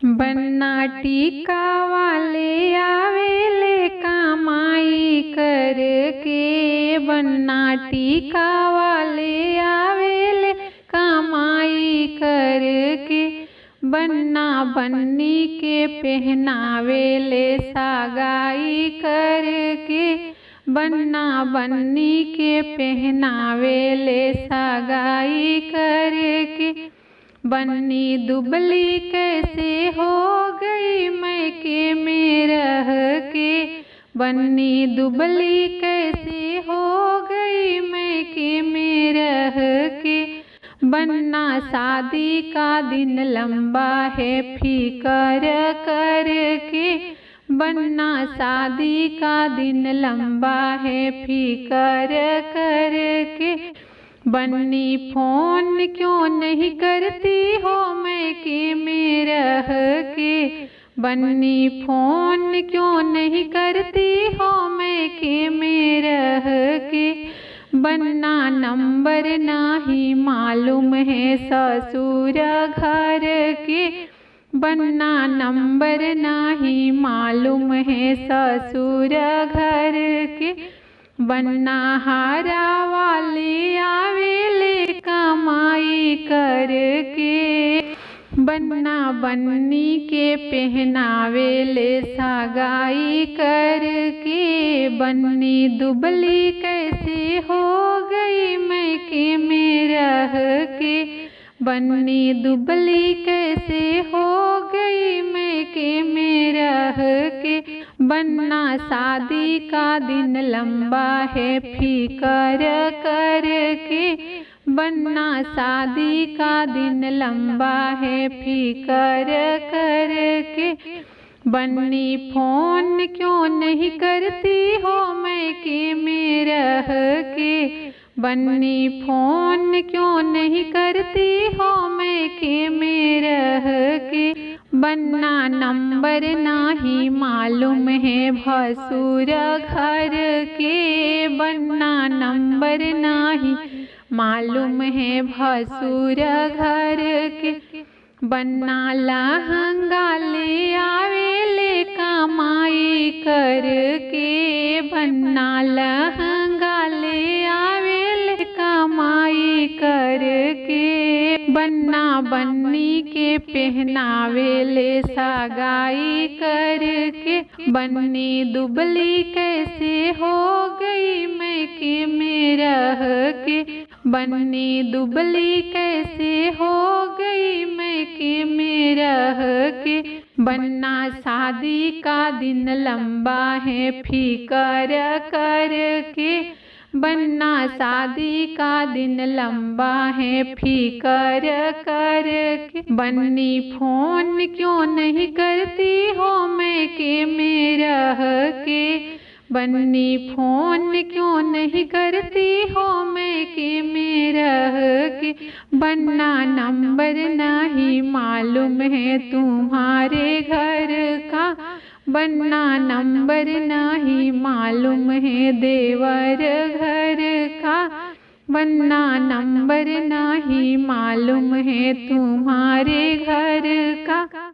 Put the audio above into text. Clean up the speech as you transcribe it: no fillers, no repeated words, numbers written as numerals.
बन्ना टीका वाले आवेले कमाई करके। बन्ना टीका वाले आवेले कमाई करके। बन्ना बन्नी के पहनावेले सगाई करके। बन्ना बन्नी के पहनावेले सगाई करके। बन्नी दुबली कैसे हो गई मैके में रह के। बन्नी दुबली कैसे हो गई मैके में रह के। बन्ना शादी का दिन लंबा है फिकर करके। बन्ना शादी का दिन लंबा है फिकर करके। बन्नी फोन क्यों नहीं करती हो मैके में रह के। बन्नी फोन क्यों नहीं करती हो मैके में रह के। बन्ना नंबर नहीं मालूम है ससुर घर के। बन्ना नंबर नहीं मालूम है ससुर घर के। बन्ना हारा वाले आवेले कमाई करके। बन्ना बन्नी के पहनावेले सगाई करके। बन्नी दुबली कैसे हो गई मैके में रह के। बन्नी दुबली कैसे हो गई मैके में रह के। बन्ना शादी का दिन लंबा है फिकर करके। बन्ना शादी का दिन लंबा है फिकर करके। बन्नी फोन क्यों नहीं करती हो मैके में रह के। बन्नी फोन क्यों नहीं करती हो मैके में रह के। बन्ना नंबर नहीं मालूम है भसुर घर के। बन्ना नंबर नहीं मालूम है भसुर घर के। बन्ना लहंगा ले आवेले कमाई करके। बन्ना लहंगा ले आवेले कमाई करके। बन्ना बन्नी के पहनावेले सगाई करके। बन्नी दुबली कैसे हो गई मैके में रह के। बन्नी दुबली कैसे हो गई मैके में रह के। बन्ना शादी का दिन लंबा है फिकर करके। बन्ना शादी का दिन लंबा है फिकर करके। बन्नी फोन क्यों नहीं करती हो मैके में रह के। बन्नी फोन क्यों नहीं करती हो मैके में रह के। बन्ना नंबर नहीं मालूम है तुम्हारे घर का। बन्ना नंबर नहीं मालूम है देवर घर का। बन्ना नंबर नहीं मालूम है तुम्हारे घर का।